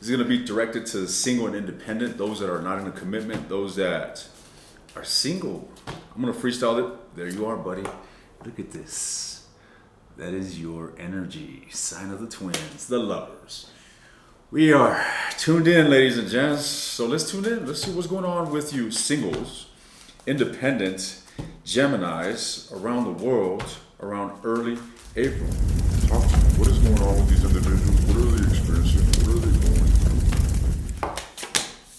This is going to be directed to single and independent, those that are not in a commitment, those that are single. I'm going to freestyle it. There you are, buddy. Look at this. That is your energy. Sign of the twins, the lovers. We are tuned in, ladies and gents. So let's tune in. Let's see what's going on with you singles, independent, Geminis around the world around early April. Talk to me. What is going on with these individuals? What are they experiencing? What are they going through?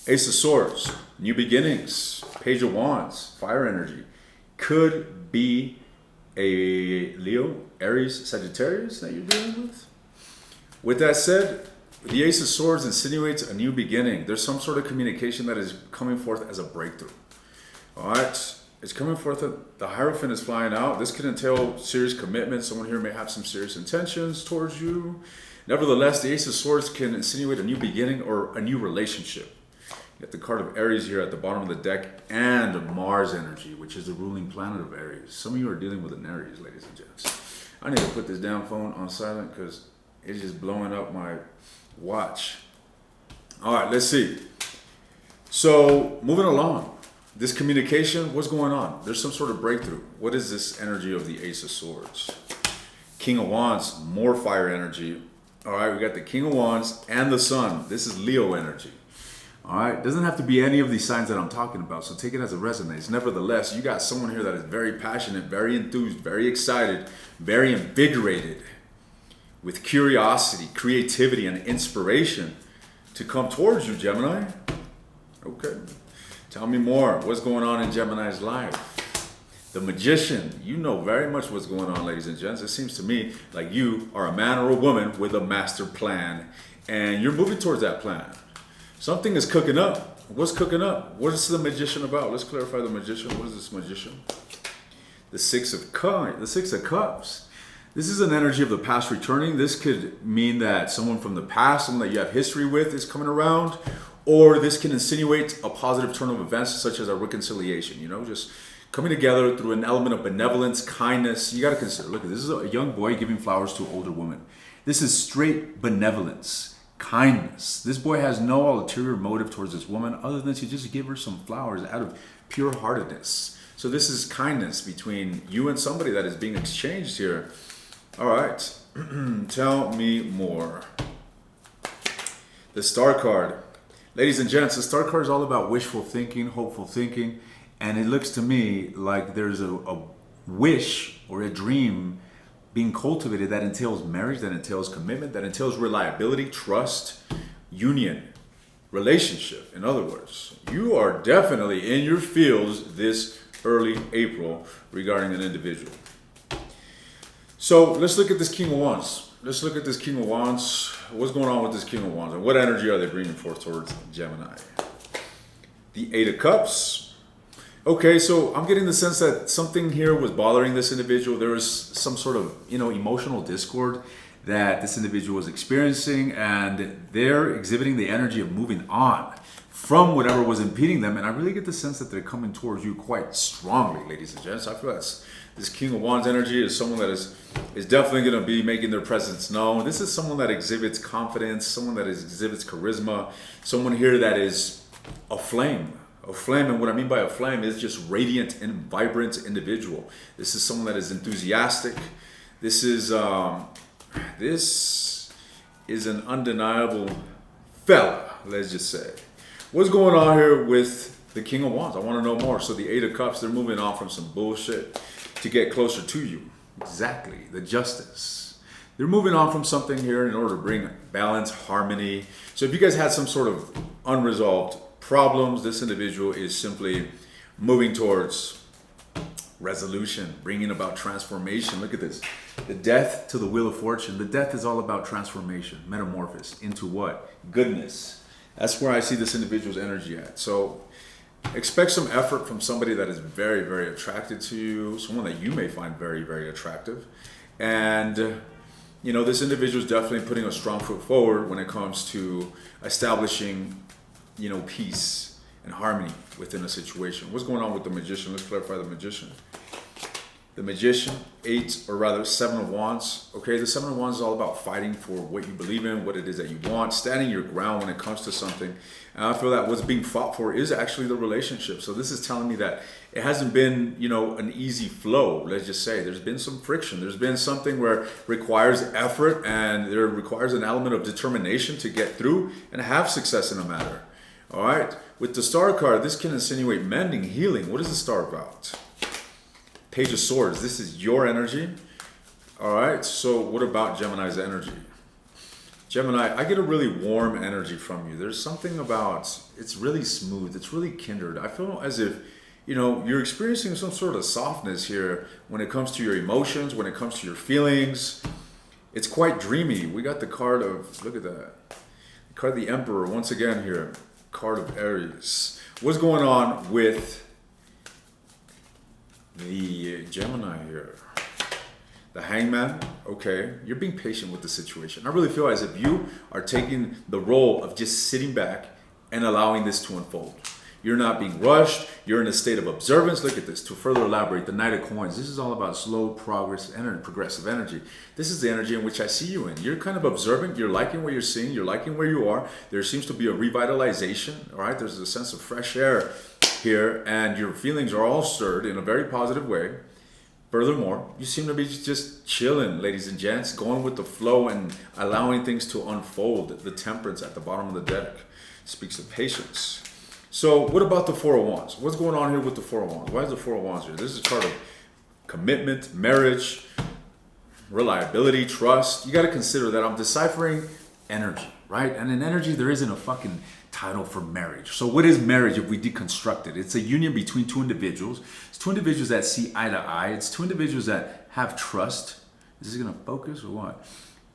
Ace of Swords, new beginnings. Page of Wands, fire energy. Could be a Leo, Aries, Sagittarius that you're dealing with. With that said, the Ace of Swords insinuates a new beginning. There's some sort of communication that is coming forth as a breakthrough. All right, it's coming forth. The Hierophant is flying out. This could entail serious commitment. Someone here may have some serious intentions towards you. Nevertheless, the Ace of Swords can insinuate a new beginning or a new relationship. You got the card of Aries here at the bottom of the deck and Mars energy, which is the ruling planet of Aries. Some of you are dealing with an Aries, ladies and gents. I need to put this damn phone on silent because it's just blowing up my watch. All right, let's see. So moving along, this communication, what's going on? There's some sort of breakthrough. What is this energy of the Ace of Swords? King of Wands, more fire energy. All right, we got the King of Wands and the Sun. This is Leo energy. All right, doesn't have to be any of these signs that I'm talking about, so take it as it resonates. Nevertheless, you got someone here that is very passionate, very enthused, very excited, very invigorated, with curiosity, creativity, and inspiration to come towards you, Gemini. Okay, tell me more. What's going on in Gemini's life? The Magician. You know very much what's going on, ladies and gents. It seems to me like you are a man or a woman with a master plan, and you're moving towards that plan. Something is cooking up. What's cooking up? What is the Magician about? Let's clarify the Magician. What is this Magician? The Six of Cups. This is an energy of the past returning. This could mean that someone from the past, someone that you have history with, is coming around, or this can insinuate a positive turn of events such as a reconciliation, just coming together through an element of benevolence, kindness. You got to consider, look, this is a young boy giving flowers to an older woman. This is straight benevolence, kindness. This boy has no ulterior motive towards this woman other than to just give her some flowers out of pure heartedness. So this is kindness between you and somebody that is being exchanged here. All right, tell me more. The Star card. Ladies and gents, the Star card is all about wishful thinking, hopeful thinking, and it looks to me like there's a wish or a dream being cultivated that entails marriage, that entails commitment, that entails reliability, trust, union, relationship. In other words, you are definitely in your fields this early April regarding an individual. So let's look at this King of Wands. Let's look at this King of Wands. What's going on with this King of Wands? And what energy are they bringing forth towards Gemini? The Eight of Cups. Okay, so I'm getting the sense that something here was bothering this individual. There was some sort of, emotional discord that this individual was experiencing, and they're exhibiting the energy of moving on from whatever was impeding them. And I really get the sense that they're coming towards you quite strongly, ladies and gents. I feel that's this King of Wands energy is someone that is definitely going to be making their presence known. This is someone that exhibits confidence, someone that exhibits charisma, someone here that is a flame. A flame, and what I mean by a flame is just radiant and vibrant individual. This is someone that is enthusiastic. This is an undeniable fella, let's just say. What's going on here with the King of Wands? I want to know more. So the Eight of Cups, they're moving on from some bullshit to get closer to you. Exactly, the Justice. They're moving on from something here in order to bring balance, harmony. So if you guys had some sort of unresolved problems, this individual is simply moving towards resolution, bringing about transformation. Look at this. The Death to the Wheel of Fortune. The Death is all about transformation, metamorphosis into what? Goodness. That's where I see this individual's energy at. So expect some effort from somebody that is very, very attracted to you, someone that you may find very, very attractive. And this individual is definitely putting a strong foot forward when it comes to establishing peace and harmony within a situation. What's going on with the Magician? Let's clarify the Magician. The Magician, 8, or rather 7 of Wands. Okay, the 7 of Wands is all about fighting for what you believe in, what it is that you want, standing your ground when it comes to something. And I feel that what's being fought for is actually the relationship. So this is telling me that it hasn't been, an easy flow, let's just say. There's been some friction. There's been something where it requires effort and there requires an element of determination to get through and have success in a matter. All right, with the Star card, this can insinuate mending, healing. What is the Star about? Page of Swords, this is your energy. All right, so what about Gemini's energy? Gemini, I get a really warm energy from you. There's something about, it's really smooth, it's really kindred. I feel as if, you're experiencing some sort of softness here when it comes to your emotions, when it comes to your feelings. It's quite dreamy. We got the card of, look at that. The card of the Emperor, once again here. Card of Aries. What's going on with the Gemini here? The Hangman, okay, you're being patient with the situation. I really feel as if you are taking the role of just sitting back and allowing this to unfold. You're not being rushed. You're in a state of observance. Look at this. To further elaborate, the Knight of Coins. This is all about slow progress and progressive energy. This is the energy in which I see you in. You're kind of observant. You're liking what you're seeing. You're liking where you are. There seems to be a revitalization. All right. There's a sense of fresh air here, and your feelings are all stirred in a very positive way. Furthermore, you seem to be just chilling, ladies and gents, going with the flow and allowing things to unfold. The Temperance at the bottom of the deck speaks of patience. So what about the Four of Wands? What's going on here with the Four of Wands? Why is the Four of Wands here? This is part of commitment, marriage, reliability, trust. You got to consider that I'm deciphering energy, right? And in energy, there isn't a fucking title for marriage. So what is marriage if we deconstruct it? It's a union between two individuals. It's two individuals that see eye to eye. It's two individuals that have trust. Is this going to focus or what?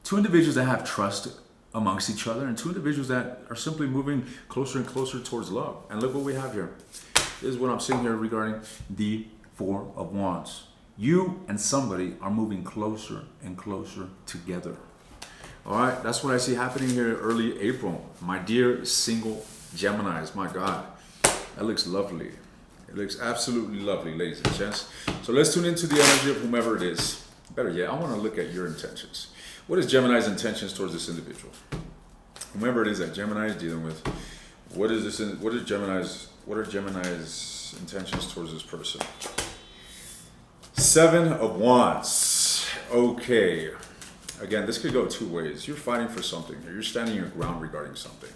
Two individuals that have trust amongst each other, and two individuals that are simply moving closer and closer towards love. And look what we have here. This is what I'm seeing here regarding the Four of Wands. You and somebody are moving closer and closer together. All right, that's what I see happening here early April. My dear single Geminis, my God, that looks lovely. It looks absolutely lovely, ladies and gents. So let's tune into the energy of whomever it is. Better yet, I want to look at your intentions. What is Gemini's intentions towards this individual? Whomever it is that Gemini is dealing with, what are Gemini's intentions towards this person? 7 of Wands. Okay. Again, this could go two ways. You're fighting for something, or you're standing your ground regarding something.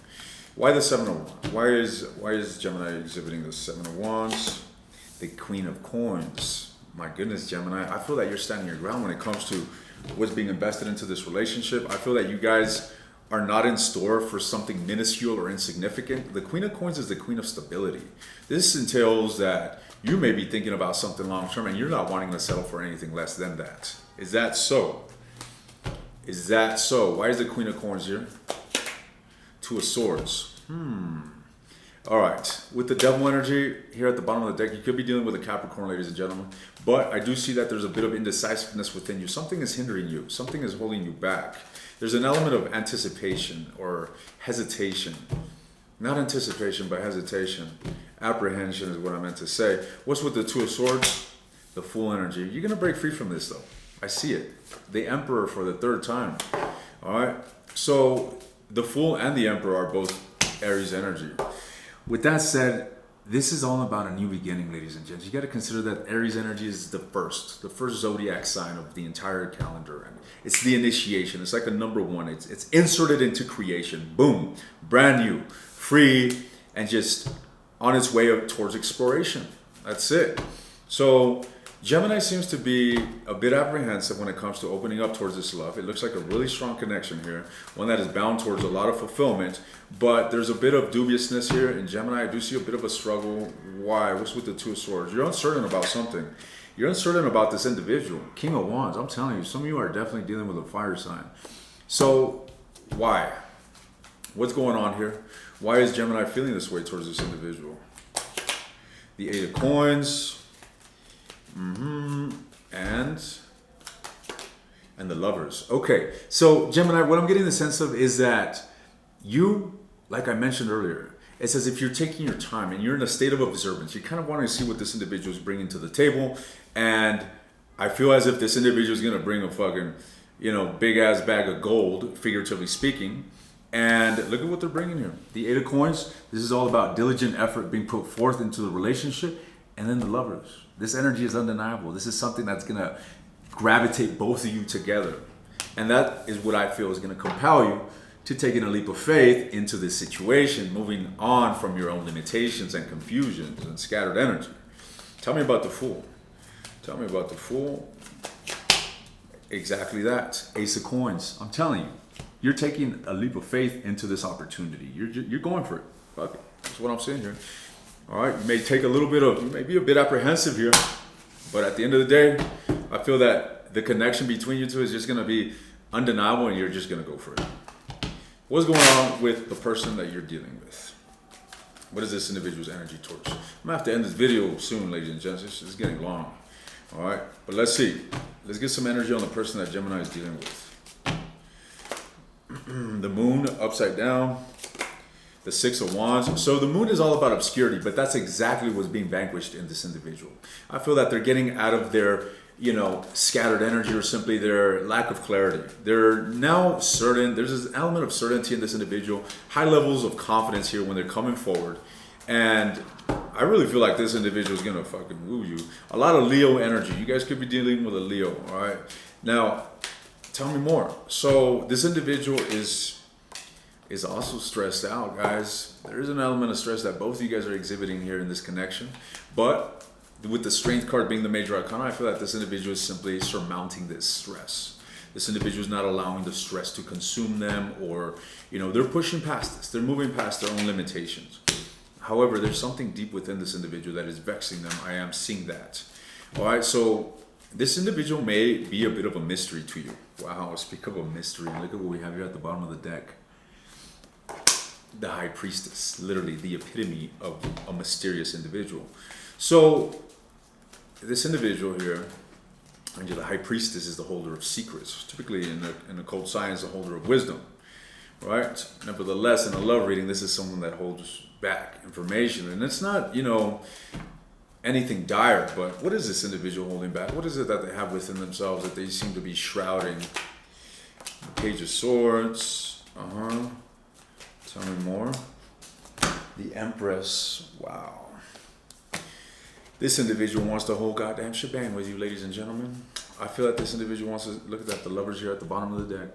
Why the 7 of Wands? Why is Gemini exhibiting the 7 of Wands? The Queen of Coins. My goodness, Gemini. I feel that you're standing your ground when it comes to what's being invested into this relationship. I feel that you guys are not in store for something minuscule or insignificant. The Queen of Coins is the Queen of Stability. This entails that you may be thinking about something long term and you're not wanting to settle for anything less than that. Is that so? Is that so? Why is the Queen of Coins here? 2 of Swords. All right. With the Devil energy here at the bottom of the deck, you could be dealing with a Capricorn, ladies and gentlemen. But I do see that there's a bit of indecisiveness within you. Something is hindering you. Something is holding you back. There's an element of anticipation or hesitation. Not anticipation, but hesitation. Apprehension is what I meant to say. What's with the 2 of Swords? The Fool energy. You're going to break free from this, though. I see it. The Emperor for the 3rd time. All right. So the Fool and the Emperor are both Aries energy. With that said, this is all about a new beginning, ladies and gents. You got to consider that Aries energy is the first zodiac sign of the entire calendar. And it's the initiation. It's like a number 1. It's inserted into creation. Boom. Brand new. Free. And just on its way up towards exploration. That's it. So Gemini seems to be a bit apprehensive when it comes to opening up towards this love. It looks like a really strong connection here, one that is bound towards a lot of fulfillment, but there's a bit of dubiousness here. In Gemini, I do see a bit of a struggle. Why? What's with the 2 of Swords? You're uncertain about something. You're uncertain about this individual. King of Wands, I'm telling you, some of you are definitely dealing with a fire sign. So, why? What's going on here? Why is Gemini feeling this way towards this individual? The 8 of Coins. And the Lovers. Okay, so Gemini, what I'm getting the sense of is that you, like I mentioned earlier, it's as if you're taking your time and you're in a state of observance. You're kind of wanting to see what this individual is bringing to the table, and I feel as if this individual is gonna bring a fucking, big ass bag of gold, figuratively speaking. And look at what they're bringing here. The Eight of Coins. This is all about diligent effort being put forth into the relationship. And then the Lovers. This energy is undeniable. This is something that's gonna gravitate both of you together. And that is what I feel is gonna compel you to taking a leap of faith into this situation, moving on from your own limitations and confusions and scattered energy. Tell me about the Fool. Tell me about the Fool. Exactly that. Ace of Coins. I'm telling you, you're taking a leap of faith into this opportunity. You're going for it. Fuck it. That's what I'm saying here. All right. You may take a little bit of, you may be a bit apprehensive here, but at the end of the day, I feel that the connection between you two is just going to be undeniable, and you're just going to go for it. What's going on with the person that you're dealing with? What is this individual's energy towards? I'm going to have to end this video soon, ladies and gents. It's getting long. All right. But let's see. Let's get some energy on the person that Gemini is dealing with. The Moon upside down. The Six of Wands. So the Moon is all about obscurity, but that's exactly what's being vanquished in this individual. I feel that they're getting out of their, scattered energy, or simply their lack of clarity. They're now certain. There's this element of certainty in this individual. High levels of confidence here when they're coming forward. And I really feel like this individual is going to fucking woo you. A lot of Leo energy. You guys could be dealing with a Leo, all right? Now, tell me more. So this individual is also stressed out, guys. There is an element of stress that both of you guys are exhibiting here in this connection. But with the Strength card being the major arcana, I feel that this individual is simply surmounting this stress. This individual is not allowing the stress to consume them, or, they're pushing past this. They're moving past their own limitations. However, there's something deep within this individual that is vexing them. I am seeing that. All right, so this individual may be a bit of a mystery to you. Wow, speak of a mystery. Look at what we have here at the bottom of the deck. The High Priestess, literally the epitome of a mysterious individual. So this individual here, the High Priestess, is the holder of secrets. Typically in occult science, the holder of wisdom. Right? Nevertheless, in a love reading, this is someone that holds back information. And it's not, anything dire, but what is this individual holding back? What is it that they have within themselves that they seem to be shrouding? The Page of Swords. Tell me more. The Empress. Wow. This individual wants the whole goddamn shebang with you, ladies and gentlemen. I feel like this individual wants to, look at that, the Lovers here at the bottom of the deck.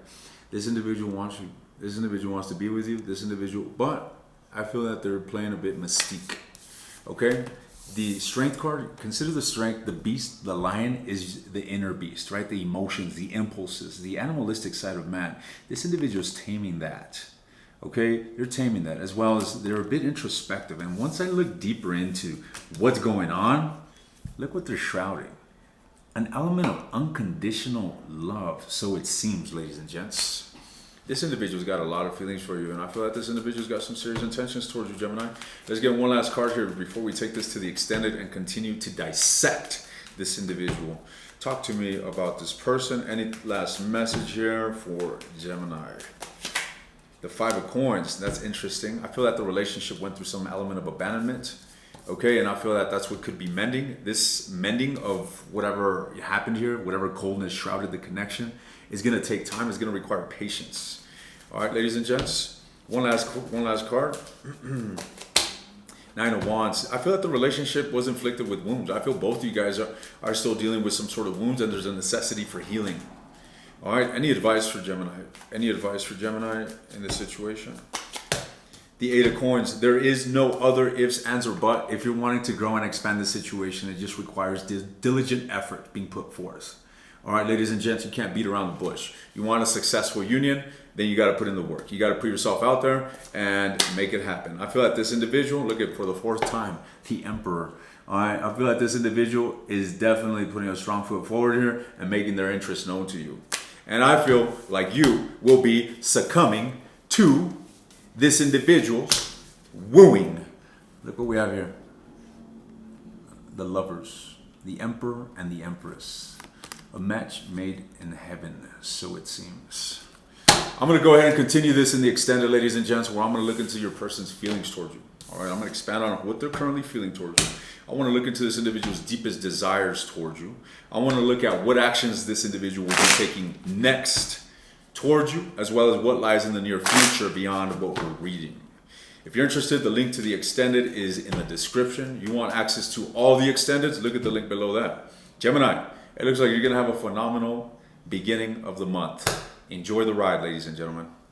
This individual wants you. This individual wants to be with you. This individual, but I feel that they're playing a bit mystique. Okay? The Strength card, consider the Strength, the beast, the lion is the inner beast, right? The emotions, the impulses, the animalistic side of man. This individual is taming that. Okay? They're taming that, as well as they're a bit introspective. And once I look deeper into what's going on, look what they're shrouding. An element of unconditional love, so it seems, ladies and gents. This individual's got a lot of feelings for you, and I feel like this individual's got some serious intentions towards you, Gemini. Let's get one last card here before we take this to the extended and continue to dissect this individual. Talk to me about this person. Any last message here for Gemini? The Five of Coins, that's interesting. I feel that the relationship went through some element of abandonment. Okay, and I feel that that's what could be mending. This mending of whatever happened here, whatever coldness shrouded the connection, is going to take time. It's going to require patience. All right, ladies and gents, one last card. Nine of Wands. I feel that the relationship was inflicted with wounds. I feel both of you guys are still dealing with some sort of wounds, and there's a necessity for healing. All right, any advice for Gemini? Any advice for Gemini in this situation? The Eight of Coins. There is no other ifs, ands, or but. If you're wanting to grow and expand the situation, it just requires diligent effort being put forth. All right, ladies and gents, you can't beat around the bush. You want a successful union, then you got to put in the work. You got to put yourself out there and make it happen. I feel like this individual, look at for the fourth time, the Emperor. All right, I feel like this individual is definitely putting a strong foot forward here and making their interests known to you. And I feel like you will be succumbing to this individual's wooing. Look what we have here. The Lovers, the Emperor and the Empress. A match made in heaven, so it seems. I'm going to go ahead and continue this in the extended, ladies and gents, where I'm going to look into your person's feelings towards you. All right, I'm going to expand on what they're currently feeling towards you. I want to look into this individual's deepest desires towards you. I want to look at what actions this individual will be taking next towards you, as well as what lies in the near future beyond what we're reading. If you're interested, the link to the extended is in the description. You want access to all the extendeds, look at the link below that. Gemini, it looks like you're going to have a phenomenal beginning of the month. Enjoy the ride, ladies and gentlemen.